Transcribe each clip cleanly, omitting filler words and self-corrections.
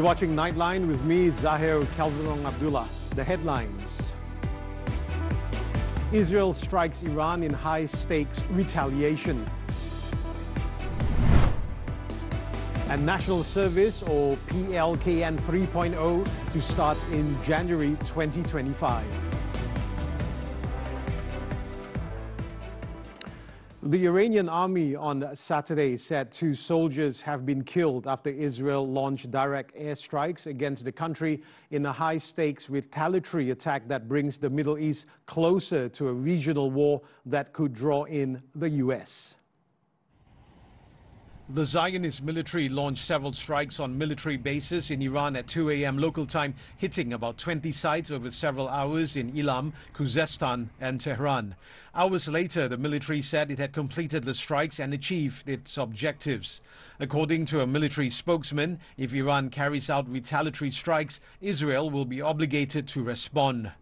You're watching Nightline with me, Zahir, Kelvin, Abdullah. The headlines. Israel strikes Iran in high-stakes retaliation. And National Service, or PLKN 3.0, to start in January 2025. The Iranian army on Saturday said 2 soldiers have been killed after Israel launched direct airstrikes against the country in a high-stakes retaliatory attack that brings the Middle East closer to a regional war that could draw in the U.S. The Zionist military launched several strikes on military bases in Iran at 2 a.m. local time, hitting about 20 sites over several hours in Ilam, Khuzestan and Tehran. Hours later, the military said it had completed the strikes and achieved its objectives. According to a military spokesman, if Iran carries out retaliatory strikes, Israel will be obligated to respond.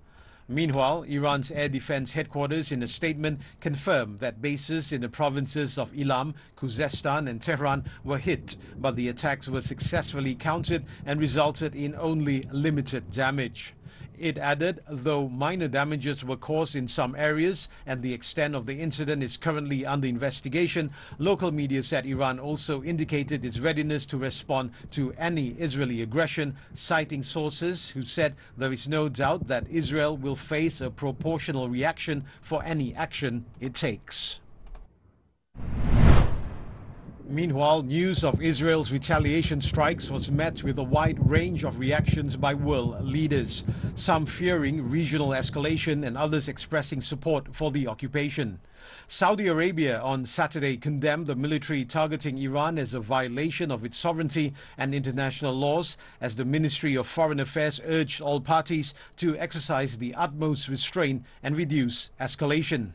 Meanwhile, Iran's air defense headquarters in a statement confirmed that bases in the provinces of Ilam, Khuzestan and Tehran were hit, but the attacks were successfully countered and resulted in only limited damage. It added, though minor damages were caused in some areas and the extent of the incident is currently under investigation, local media said Iran also indicated its readiness to respond to any Israeli aggression, citing sources who said there is no doubt that Israel will face a proportional reaction for any action it takes. Meanwhile, news of Israel's retaliation strikes was met with a wide range of reactions by world leaders, some fearing regional escalation and others expressing support for the occupation. Saudi Arabia on Saturday condemned the military targeting Iran as a violation of its sovereignty and international laws, as the Ministry of Foreign Affairs urged all parties to exercise the utmost restraint and reduce escalation.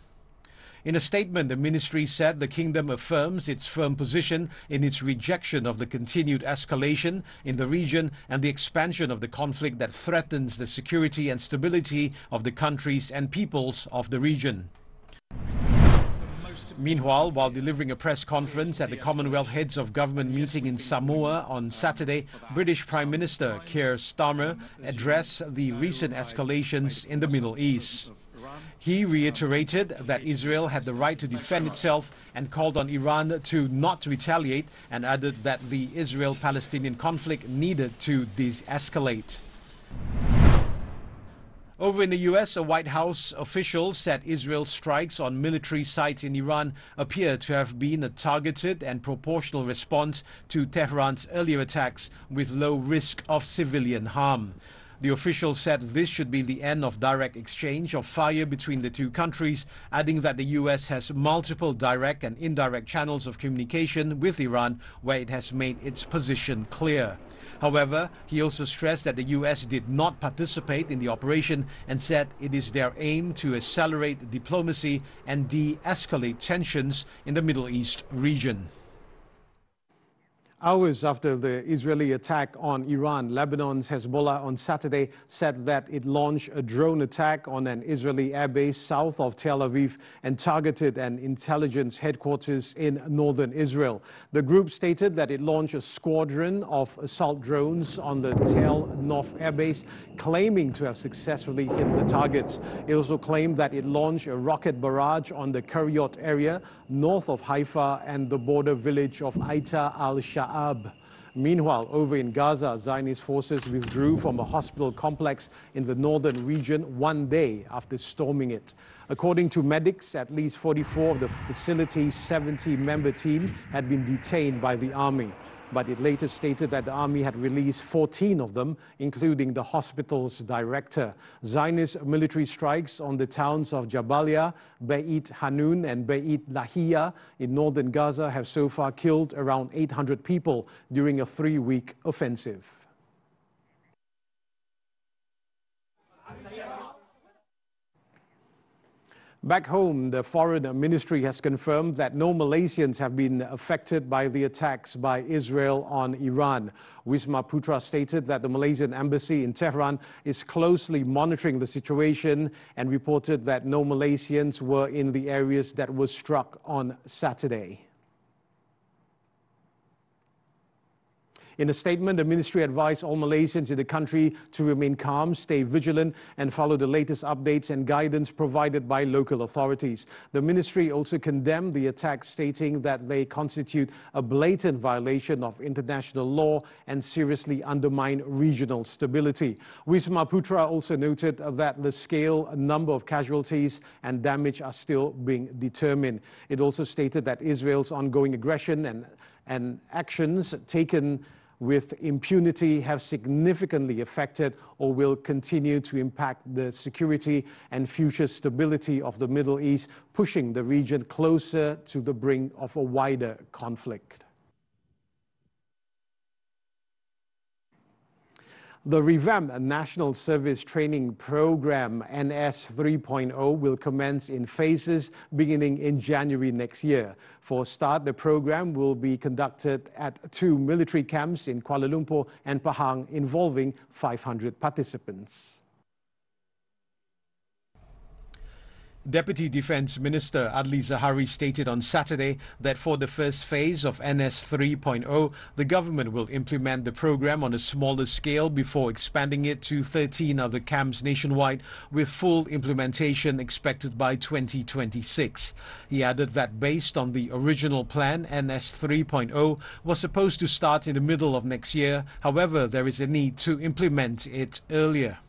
In a statement, the ministry said the kingdom affirms its firm position in its rejection of the continued escalation in the region and the expansion of the conflict that threatens the security and stability of the countries and peoples of the region. Meanwhile, while delivering a press conference at the Commonwealth Heads of Government meeting in Samoa on Saturday, British Prime Minister Keir Starmer addressed the recent escalations in the Middle East. He reiterated that Israel had the right to defend itself and called on Iran to not retaliate, and added that the Israel-Palestinian conflict needed to de-escalate. Over in the U.S., a White House official said Israel's strikes on military sites in Iran appear to have been a targeted and proportional response to Tehran's earlier attacks with low risk of civilian harm. The official said this should be the end of direct exchange of fire between the two countries, adding that the U.S. has multiple direct and indirect channels of communication with Iran where it has made its position clear. However, he also stressed that the U.S. did not participate in the operation and said it is their aim to accelerate diplomacy and de-escalate tensions in the Middle East region. Hours after the Israeli attack on Iran, Lebanon's Hezbollah on Saturday said that it launched a drone attack on an Israeli airbase south of Tel Aviv and targeted an intelligence headquarters in northern Israel. The group stated that it launched a squadron of assault drones on the Tel Nof airbase, claiming to have successfully hit the targets. It also claimed that it launched a rocket barrage on the Kiryat area north of Haifa and the border village of Aita al-Sha'ab. Meanwhile, over in Gaza, Zionist forces withdrew from a hospital complex in the northern region 1 day after storming it. According to medics, at least 44 of the facility's 70-member team had been detained by the army. But it later stated that the army had released 14 of them, including the hospital's director. Zionist military strikes on the towns of Jabalia, Beit Hanun and Beit Lahia in northern Gaza have so far killed around 800 people during a 3-week offensive. Back home, the Foreign Ministry has confirmed that no Malaysians have been affected by the attacks by Israel on Iran. Wisma Putra stated that the Malaysian embassy in Tehran is closely monitoring the situation and reported that no Malaysians were in the areas that were struck on Saturday. In a statement, the ministry advised all Malaysians in the country to remain calm, stay vigilant, and follow the latest updates and guidance provided by local authorities. The ministry also condemned the attacks, stating that they constitute a blatant violation of international law and seriously undermine regional stability. Wisma Putra also noted that the scale, number of casualties and damage are still being determined. It also stated that Israel's ongoing aggression and actions taken with impunity have significantly affected or will continue to impact the security and future stability of the Middle East, pushing the region closer to the brink of a wider conflict. The revamped National Service Training Program NS 3.0 will commence in phases beginning in January next year. For a start, the program will be conducted at 2 military camps in Kuala Lumpur and Pahang, involving 500 participants. Deputy Defence Minister Zahir stated on Saturday that for the first phase of NS 3.0, the government will implement the program on a smaller scale before expanding it to 13 other camps nationwide, with full implementation expected by 2026. He added that based on the original plan, NS 3.0 was supposed to start in the middle of next year. However, there is a need to implement it earlier.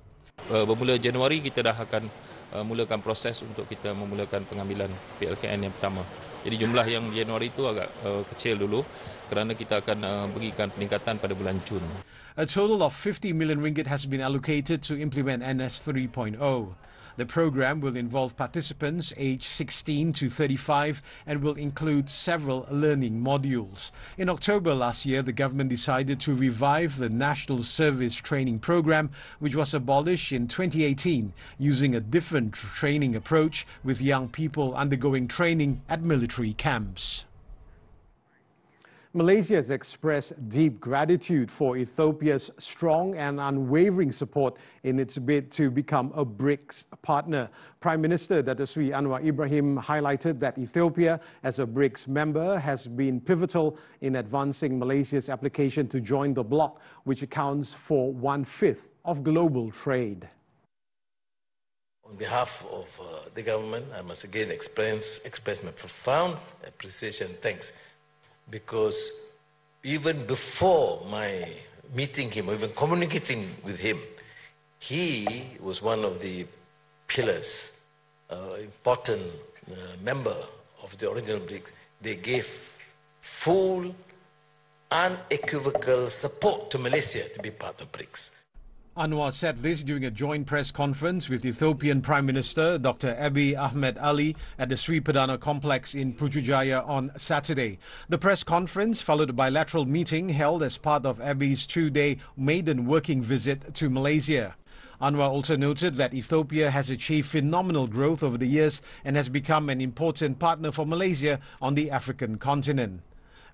Bermula Januari kita dah akan mulakan proses untuk kita memulakan pengambilan PLKN yang pertama. Jadi jumlah yang Januari itu agak kecil dulu kerana kita akan berikan peningkatan pada bulan Jun. A total of 50 million ringgit has been allocated to implement NS 3.0. The program will involve participants aged 16 to 35 and will include several learning modules. In October last year, the government decided to revive the National Service Training Program, which was abolished in 2018, using a different training approach with young people undergoing training at military camps. Malaysia has expressed deep gratitude for Ethiopia's strong and unwavering support in its bid to become a BRICS partner. Prime Minister Datuk Seri Anwar Ibrahim highlighted that Ethiopia, as a BRICS member, has been pivotal in advancing Malaysia's application to join the bloc, which accounts for 1/5 of global trade. On behalf of the government, I must again express my profound appreciation and thanks, because even before my meeting him or even communicating with him, he was one of the pillars, important member of the original BRICS. They gave full, unequivocal support to Malaysia to be part of BRICS. Anwar said this during a joint press conference with Ethiopian Prime Minister Dr. Abiy Ahmed Ali at the Sri Perdana Complex in Putrajaya on Saturday. The press conference followed a bilateral meeting held as part of Abiy's 2-day maiden working visit to Malaysia. Anwar also noted that Ethiopia has achieved phenomenal growth over the years and has become an important partner for Malaysia on the African continent.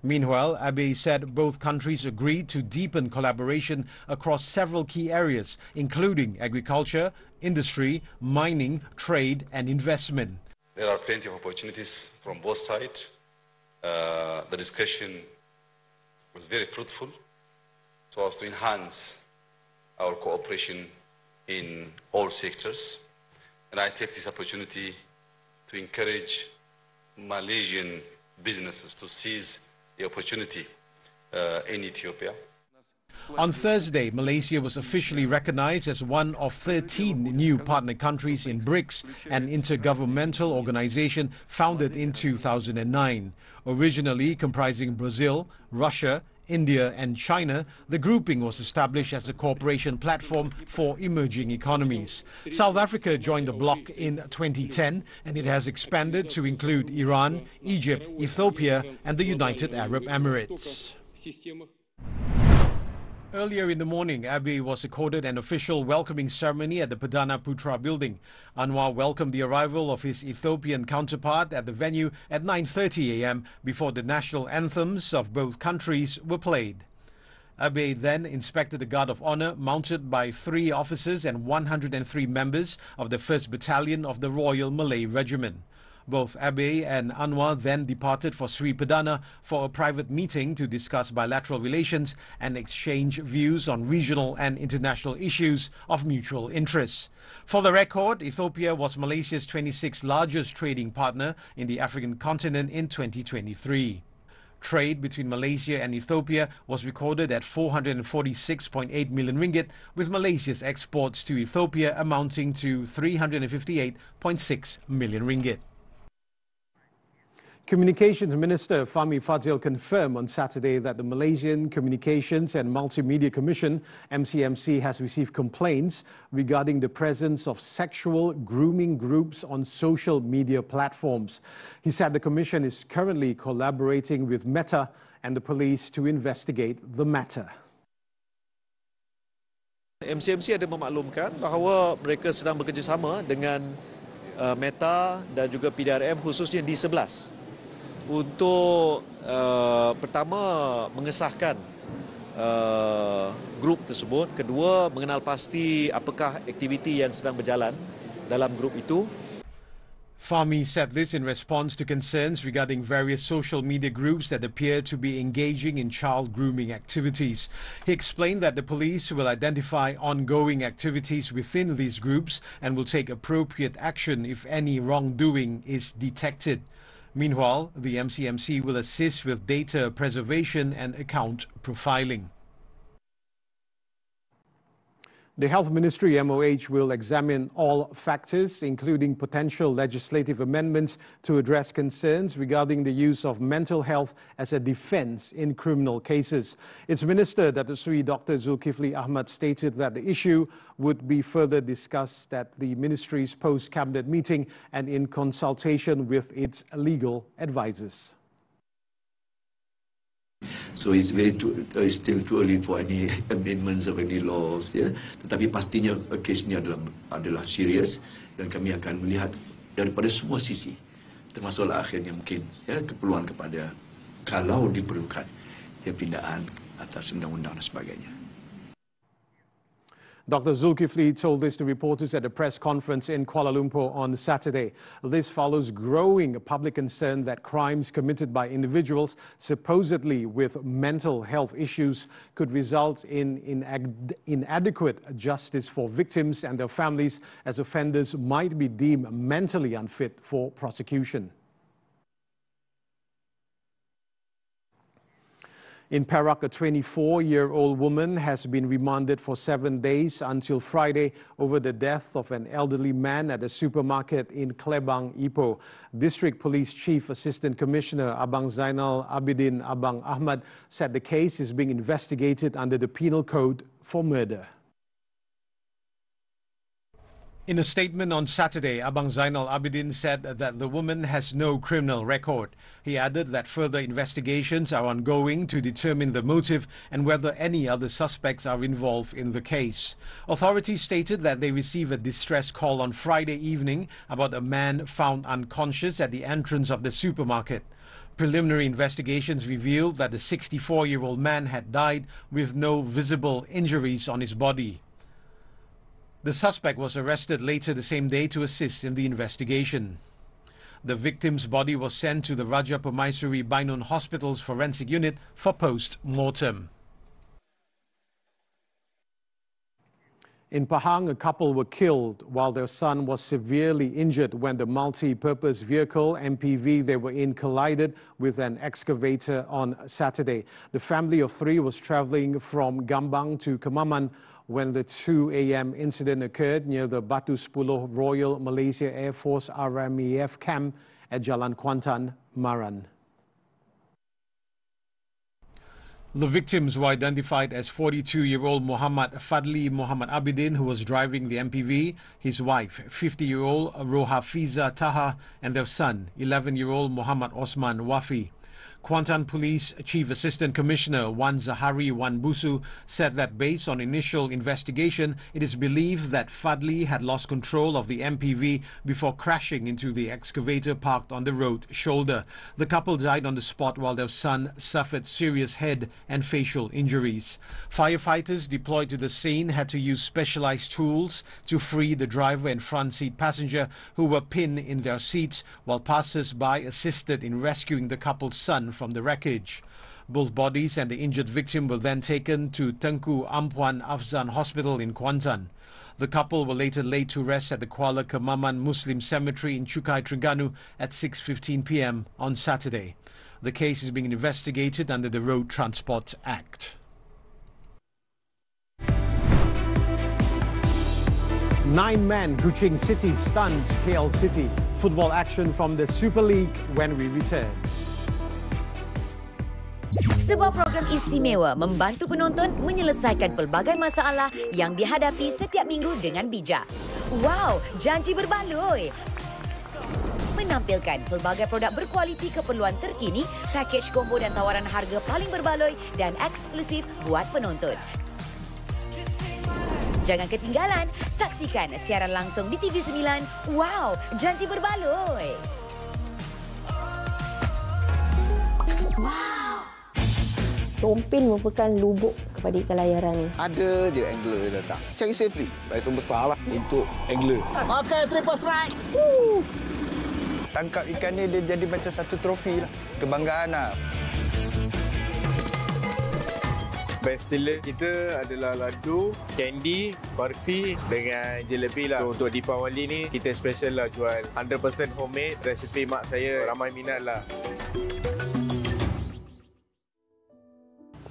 Meanwhile, Abiy said both countries agreed to deepen collaboration across several key areas, including agriculture, industry, mining, trade and investment. There are plenty of opportunities from both sides. The discussion was very fruitful so as to enhance our cooperation in all sectors. And I take this opportunity to encourage Malaysian businesses to seize the opportunity in Ethiopia. On Thursday, Malaysia was officially recognized as one of 13 new partner countries in BRICS, an intergovernmental organization founded in 2009. Originally comprising Brazil, Russia, India and China, the grouping was established as a cooperation platform for emerging economies. South Africa joined the bloc in 2010 and it has expanded to include Iran, Egypt, Ethiopia and the United Arab Emirates. Earlier in the morning, Abiy was accorded an official welcoming ceremony at the Perdana Putra building. Anwar welcomed the arrival of his Ethiopian counterpart at the venue at 9:30 a.m. before the national anthems of both countries were played. Abiy then inspected the Guard of Honour mounted by 3 officers and 103 members of the 1st Battalion of the Royal Malay Regiment. Both Abe and Anwar then departed for Sri Perdana for a private meeting to discuss bilateral relations and exchange views on regional and international issues of mutual interest. For the record, Ethiopia was Malaysia's 26th largest trading partner in the African continent in 2023. Trade between Malaysia and Ethiopia was recorded at 446.8 million ringgit, with Malaysia's exports to Ethiopia amounting to 358.6 million ringgit. Communications Minister Fahmi Fadzil confirmed on Saturday that the Malaysian Communications and Multimedia Commission, MCMC, has received complaints regarding the presence of sexual grooming groups on social media platforms. He said the Commission is currently collaborating with Meta and the police to investigate the matter. MCMC ada memaklumkan bahawa mereka sedang bekerjasama dengan Meta dan juga PDRM khususnya di 11 untuk pertama mengesahkan grup tersebut, kedua mengenal pasti apakah aktiviti yang sedang berjalan dalam grup itu. Fahmi said this in response to concerns regarding various social media groups that appear to be engaging in child grooming activities. He explained that the police will identify ongoing activities within these groups and will take appropriate action if any wrongdoing is detected. Meanwhile, the MCMC will assist with data preservation and account profiling. The Health Ministry MOH will examine all factors, including potential legislative amendments to address concerns regarding the use of mental health as a defense in criminal cases. Its Minister, Datuk Seri Dr. Zulkifli Ahmad, stated that the issue would be further discussed at the Ministry's post-cabinet meeting and in consultation with its legal advisors. So it's still too early for any amendments of any laws. Ya. Tetapi pastinya kes ini adalah serius dan kami akan melihat daripada semua sisi, termasuklah akhirnya mungkin keperluan kepada kalau diperlukan pindaan atas undang-undang dan sebagainya. Dr. Zulkifli told this to reporters at a press conference in Kuala Lumpur on Saturday. This follows growing public concern that crimes committed by individuals supposedly with mental health issues could result in inadequate justice for victims and their families, as offenders might be deemed mentally unfit for prosecution. In Perak, a 24-year-old woman has been remanded for 7 days until Friday over the death of an elderly man at a supermarket in Klebang, Ipoh. District Police Chief Assistant Commissioner Abang Zainal Abidin Abang Ahmad said the case is being investigated under the Penal Code for murder. In a statement on Saturday, Abang Zainal Abidin said that the woman has no criminal record. He added that further investigations are ongoing to determine the motive and whether any other suspects are involved in the case. Authorities stated that they received a distress call on Friday evening about a man found unconscious at the entrance of the supermarket. Preliminary investigations revealed that the 64-year-old man had died with no visible injuries on his body. The suspect was arrested later the same day to assist in the investigation. The victim's body was sent to the Raja Permaisuri Bainon Hospital's forensic unit for post-mortem. In Pahang, a couple were killed while their son was severely injured when the multi-purpose vehicle MPV they were in collided with an excavator on Saturday. The family of 3 was travelling from Gambang to Kemaman when the 2 a.m. incident occurred near the Batu Sepuluh Royal Malaysia Air Force RMAF camp at Jalan Kuantan, Maran. The victims were identified as 42-year-old Muhammad Fadli Muhammad Abidin, who was driving the MPV, his wife, 50-year-old Rohafiza Taha, and their son, 11-year-old Muhammad Osman Wafi. Kuantan Police Chief Assistant Commissioner Wan Zahari Wan Busu said that based on initial investigation, it is believed that Fadli had lost control of the MPV before crashing into the excavator parked on the road shoulder. The couple died on the spot while their son suffered serious head and facial injuries. Firefighters deployed to the scene had to use specialized tools to free the driver and front seat passenger who were pinned in their seats, while passers-by assisted in rescuing the couple's son from the wreckage. Both bodies and the injured victim were then taken to Tengku Ampuan Afzan Hospital in Kuantan. The couple were later laid to rest at the Kuala Kemaman Muslim Cemetery in Chukai, Terengganu at 6:15 p.m. on Saturday. The case is being investigated under the Road Transport Act. 9-man Kuching City stuns KL City. Football action from the Super League when we return. Sebuah program istimewa membantu penonton menyelesaikan pelbagai masalah yang dihadapi setiap minggu dengan bijak. Wow, janji berbaloi! Menampilkan pelbagai produk berkualiti keperluan terkini, pakej combo dan tawaran harga paling berbaloi dan eksklusif buat penonton. Jangan ketinggalan, saksikan siaran langsung di TV9. Wow, janji berbaloi! Wow! Tompin merupakan lubuk kepada ikan layaran ni. Ada je angler yang datang. Cari safely. License besar lah untuk angler. Okey, triple strike. Tangkap ikan ni dia jadi macam satu trofi lah. Kebanggaan lah. Best seller kita adalah ladu, candy, barfi dengan jelebi lah. So, untuk Deepawali ni, kita special lah jual 100% homemade. Resepi mak saya ramai minat lah.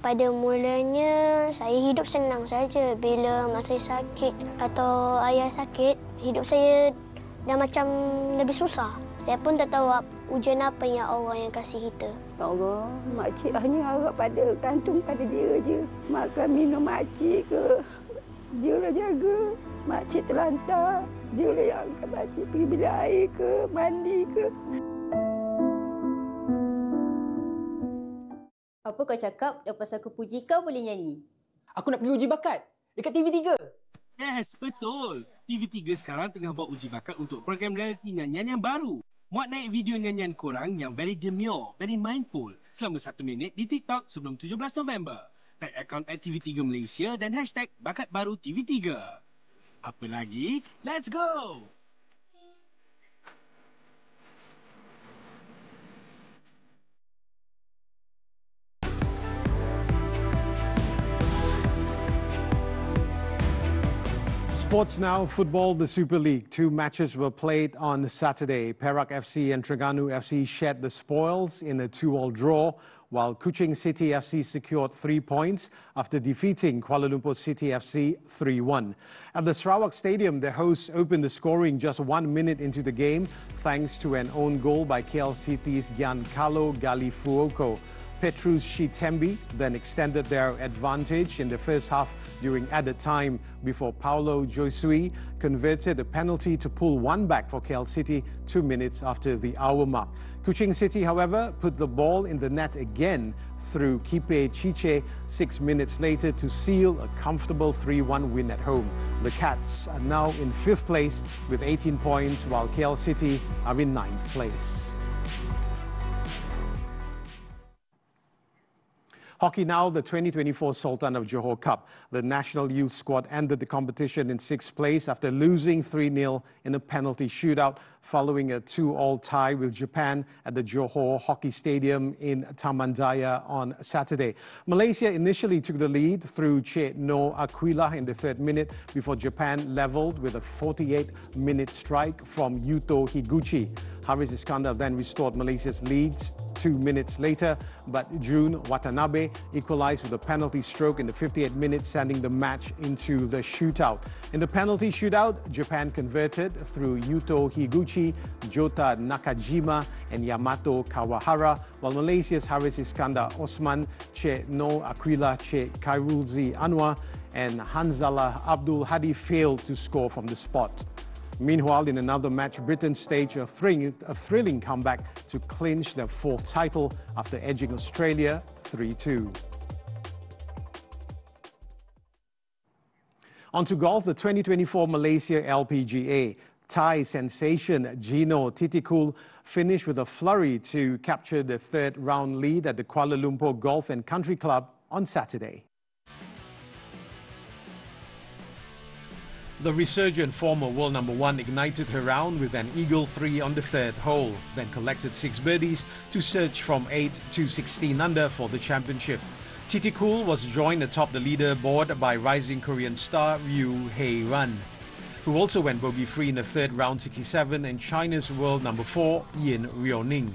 Pada mulanya, saya hidup senang saja. Bila mak saya sakit atau ayah sakit, hidup saya dah macam lebih susah. Saya pun tak tahu ujian apa yang Allah yang kasih kita. Ya Allah, makcik hanya harap pada gantung pada dia je. Makan minum makcik ke, dia lah jaga. Makcik terlantar, dia lah yang angkat makcik pergi bilik air ke, mandi ke. Apa kau cakap lepas aku puji kau boleh nyanyi? Aku nak pergi uji bakat dekat TV3. Yes, betul. TV3 sekarang tengah buat uji bakat untuk program reality nyanyian yang baru. Muat naik video nyanyian korang yang very demure, very mindful selama 1 minit di TikTok sebelum 17 November. Tag akaun @TV3 Malaysia dan hashtag Bakat Baru TV3. Apa lagi? Let's go! Sports now, football, the Super League. 2 matches were played on Saturday. Perak FC and Terengganu FC shared the spoils in a 2-2 draw, while Kuching City FC secured 3 points after defeating Kuala Lumpur City FC 3-1. At the Sarawak Stadium, the hosts opened the scoring just 1 minute into the game, thanks to an own goal by KL City's Giancarlo Galifuoco. Petrus Shitembi then extended their advantage in the first half during added time before Paulo Josui converted a penalty to pull one back for KL City 2 minutes after the hour mark. Kuching City, however, put the ball in the net again through Kipe Chiche 6 minutes later to seal a comfortable 3-1 win at home. The Cats are now in 5th place with 18 points, while KL City are in 9th place. Hockey now, the 2024 Sultan of Johor Cup. The national youth squad ended the competition in 6th place after losing 3-0 in a penalty shootout following a 2-2 tie with Japan at the Johor Hockey Stadium in Taman Jaya on Saturday. Malaysia initially took the lead through Cik No Aquila in the 3rd minute before Japan levelled with a 48-minute strike from Yuto Higuchi. Haris Iskandar then restored Malaysia's lead 2 minutes later, but Jun Watanabe equalized with a penalty stroke in the 58th minute, sending the match into the shootout. In the penalty shootout, Japan converted through Yuto Higuchi, Jota Nakajima and Yamato Kawahara, while Malaysia's Haris Iskandar Osman, Cik No Aquila, Cik Khairulzi Anwar and Hanzalah Abdul Hadi failed to score from the spot. Meanwhile, in another match, Britain staged a thrilling comeback to clinch their fourth title after edging Australia 3-2. On to golf, the 2024 Malaysia LPGA. Thai sensation Gino Titikul finished with a flurry to capture the third round lead at the Kuala Lumpur Golf and Country Club on Saturday. The resurgent former world number one ignited her round with an eagle 3 on the third hole, then collected 6 birdies to surge from 8 to 16 under for the championship. Titikul was joined atop the leaderboard by rising Korean star Ryu Hae-ran, who also went bogey-free in the third round 67, and China's world number 4, Yin Rioning.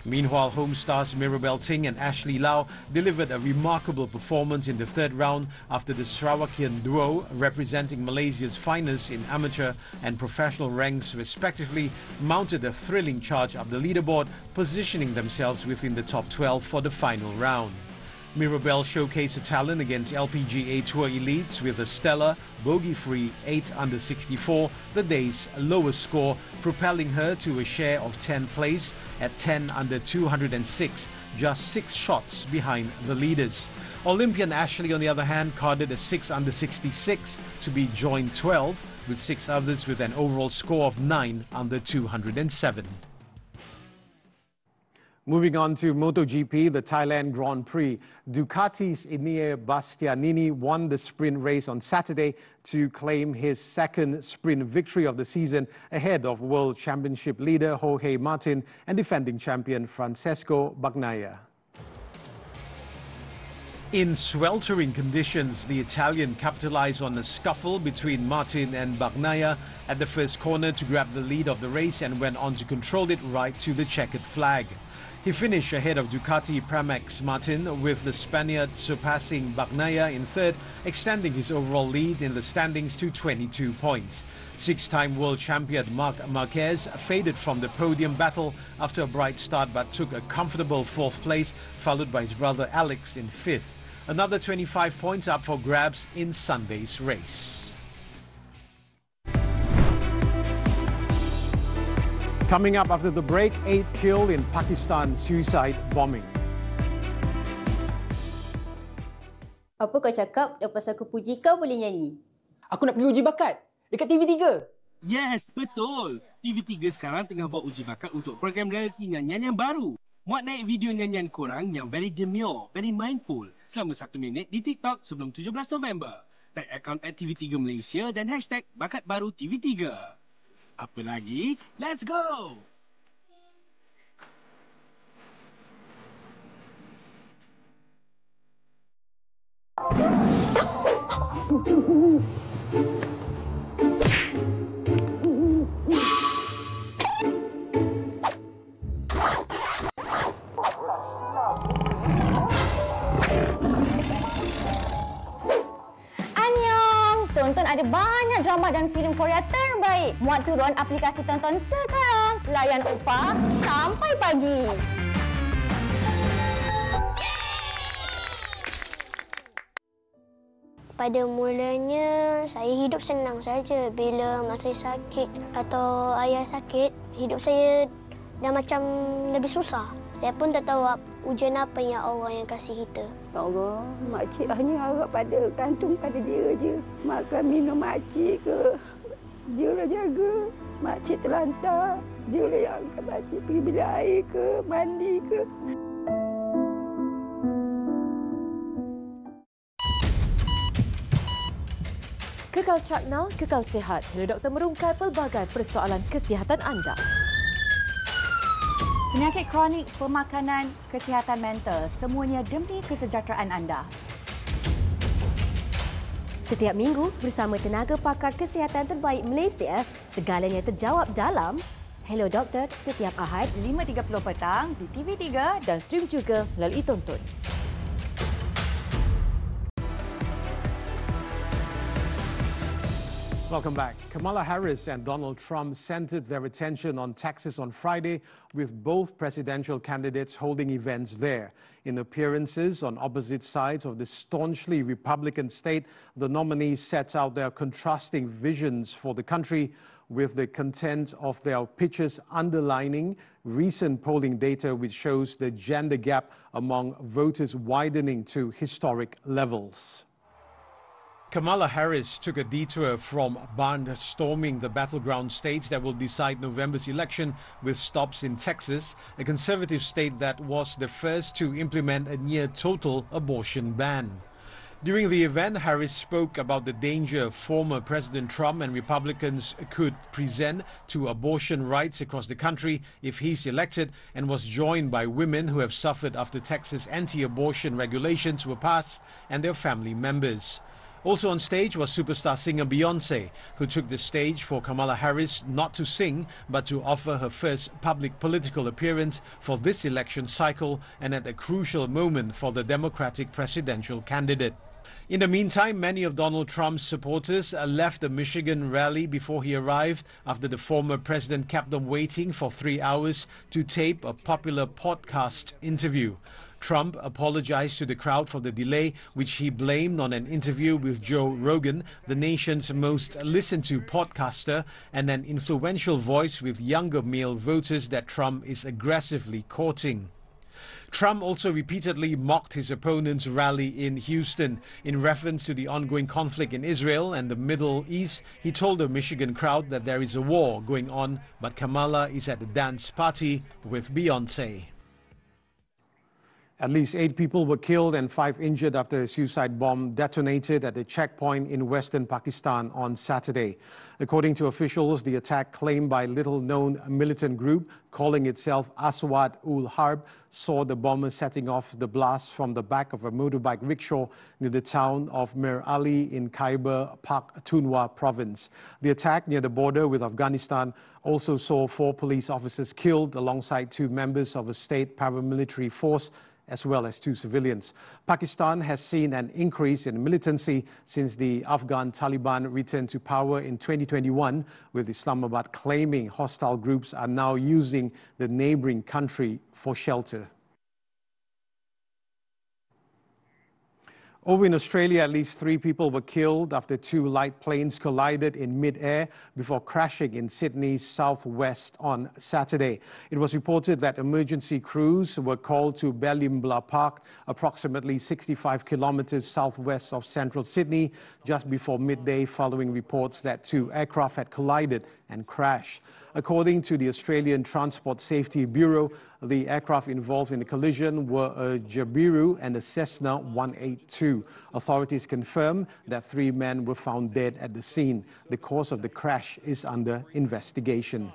Meanwhile, home stars Mirabel Ting and Ashley Lau delivered a remarkable performance in the third round after the Sarawakian duo, representing Malaysia's finest in amateur and professional ranks respectively, mounted a thrilling charge up the leaderboard, positioning themselves within the top 12 for the final round. Mirabel showcased her talent against LPGA Tour elites with a stellar, bogey-free 8 under 64, the day's lowest score, propelling her to a share of 10th place at 10 under 206, just 6 shots behind the leaders. Olympian Ashley, on the other hand, carded a 6 under 66 to be joined 12, with 6 others with an overall score of 9 under 207. Moving on to MotoGP, the Thailand Grand Prix. Ducati's Ineos Bastianini won the sprint race on Saturday to claim his second sprint victory of the season ahead of World Championship leader Jorge Martin and defending champion Francesco Bagnaia. In sweltering conditions, the Italian capitalized on a scuffle between Martin and Bagnaia at the first corner to grab the lead of the race and went on to control it right to the checkered flag. He finished ahead of Ducati Pramac Martin, with the Spaniard surpassing Bagnaia in third, extending his overall lead in the standings to 22 points. 6-time world champion Marc Marquez faded from the podium battle after a bright start but took a comfortable 4th place, followed by his brother Alex in 5th. Another 25 points up for grabs in Sunday's race. Coming up after the break, 8 killed in Pakistan suicide bombing. Apa kau cakap lepas aku puji kau boleh nyanyi? Aku nak pergi uji bakat dekat TV3. Yes, betul. TV3 sekarang tengah buat uji bakat untuk program realiti nyanyian yang baru. Muat naik video nyanyian korang yang very demure, very mindful selama 1 minit di TikTok sebelum 17 November. Tag akaun @TV3 Malaysia dan hashtag Bakat Baru TV3. Apa lagi? Let's go! Tonton ada banyak drama dan filem Korea terbaik. Muat turun aplikasi tonton sekarang. Layan upah sampai pagi. Pada mulanya, saya hidup senang saja. Bila masa sakit atau ayah sakit, hidup saya dah macam lebih susah. Saya pun tak tahu ujian apa yang Allah yang kasih kita. Ya Allah, makcik hanya harap pada gantung pada dia je. Makan minum makcik ke, dia lah jaga. Makcik terlantar, dia lah yang angkat makcik pergi bilik air ke, mandi ke. Kekal cakna, kekal sihat. Hello Doktor merungkai pelbagai persoalan kesihatan anda. Penyakit kronik, pemakanan, kesihatan mental, semuanya demi kesejahteraan anda. Setiap minggu bersama tenaga pakar kesihatan terbaik Malaysia, segalanya terjawab dalam Hello Doktor setiap Ahad 5.30 petang di TV3 dan stream juga melalui Tonton. Welcome back. Kamala Harris and Donald Trump centered their attention on Texas on Friday, with both presidential candidates holding events there. In appearances on opposite sides of the staunchly Republican state, the nominees set out their contrasting visions for the country. with the content of their pitches underlining recent polling data which shows the gender gap among voters widening to historic levels. Kamala Harris took a detour from barnstorming the battleground states that will decide November's election with stops in Texas, a conservative state that was the first to implement a near-total abortion ban. During the event, Harris spoke about the danger former President Trump and Republicans could present to abortion rights across the country if he's elected, and was joined by women who have suffered after Texas anti-abortion regulations were passed and their family members. Also on stage was superstar singer Beyonce, who took the stage for Kamala Harris not to sing, but to offer her first public political appearance for this election cycle and at a crucial moment for the Democratic presidential candidate. In the meantime, many of Donald Trump's supporters left the Michigan rally before he arrived after the former president kept them waiting for 3 hours to tape a popular podcast interview. Trump apologized to the crowd for the delay, which he blamed on an interview with Joe Rogan, the nation's most listened to podcaster and an influential voice with younger male voters that Trump is aggressively courting. Trump also repeatedly mocked his opponent's rally in Houston. In reference to the ongoing conflict in Israel and the Middle East, he told the Michigan crowd that there is a war going on, but Kamala is at a dance party with Beyonce. At least 8 people were killed and 5 injured after a suicide bomb detonated at a checkpoint in western Pakistan on Saturday. According to officials, the attack, claimed by a little-known militant group calling itself Aswad-ul-Harb, saw the bomber setting off the blast from the back of a motorbike rickshaw near the town of Mir Ali in Khyber Pakhtunkhwa province. The attack near the border with Afghanistan also saw 4 police officers killed alongside 2 members of a state paramilitary force, as well as 2 civilians. Pakistan has seen an increase in militancy since the Afghan Taliban returned to power in 2021, with Islamabad claiming hostile groups are now using the neighboring country for shelter. Over in Australia, at least 3 people were killed after 2 light planes collided in mid-air before crashing in Sydney's southwest on Saturday. It was reported that emergency crews were called to Bellimbla Park, approximately 65 kilometers southwest of central Sydney, just before midday, following reports that 2 aircraft had collided and crashed. According to the Australian Transport Safety Bureau, the aircraft involved in the collision were a Jabiru and a Cessna 182. Authorities confirm that 3 men were found dead at the scene. The cause of the crash is under investigation.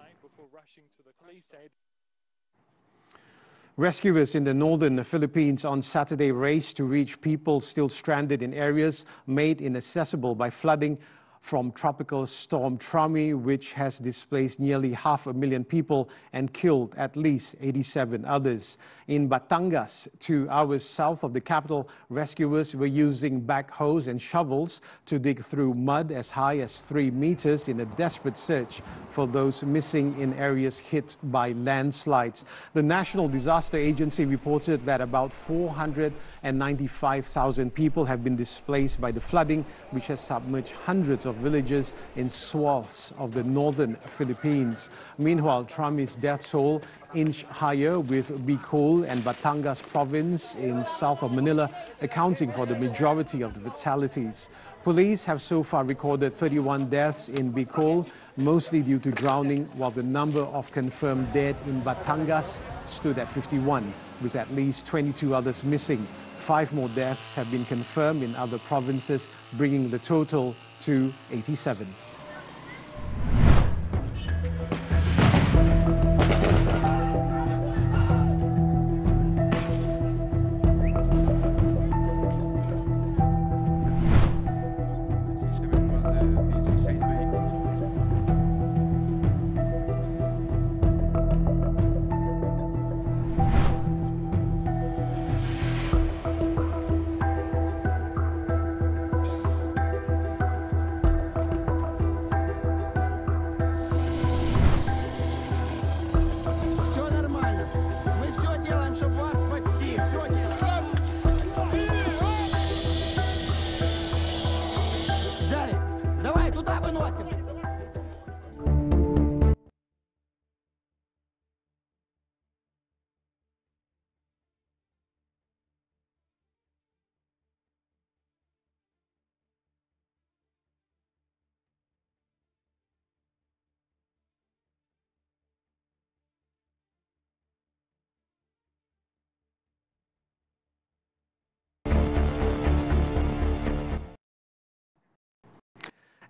Rescuers in the northern Philippines on Saturday raced to reach people still stranded in areas made inaccessible by flooding from tropical storm Trami, which has displaced nearly 500,000 people and killed at least 87 others. In Batangas, 2 hours south of the capital, rescuers were using backhoes and shovels to dig through mud as high as 3 meters in a desperate search for those missing in areas hit by landslides. The National Disaster Agency reported that about 495,000 people have been displaced by the flooding, which has submerged hundreds of villages in swaths of the northern Philippines. Meanwhile, Trami's death toll inched higher, with Bicol and Batangas province in south of Manila accounting for the majority of the fatalities. Police have so far recorded 31 deaths in Bicol, mostly due to drowning, while the number of confirmed dead in Batangas stood at 51, with at least 22 others missing. 5 more deaths have been confirmed in other provinces, bringing the total to 87.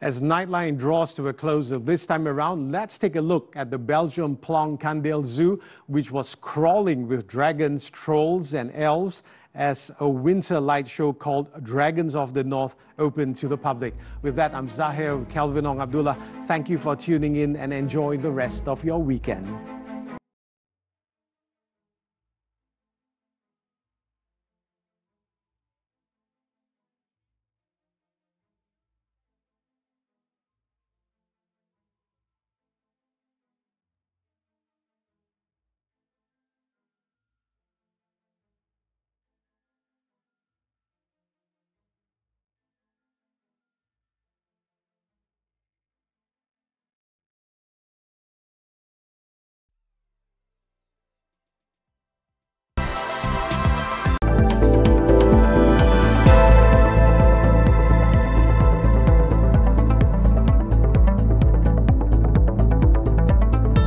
As Nightline draws to a close of this time around, let's take a look at the Belgium Planck-Kandel Zoo, which was crawling with dragons, trolls and elves as a winter light show called Dragons of the North opened to the public. With that, I'm Zahir, Kelvin, Abdullah. Thank you for tuning in and enjoy the rest of your weekend.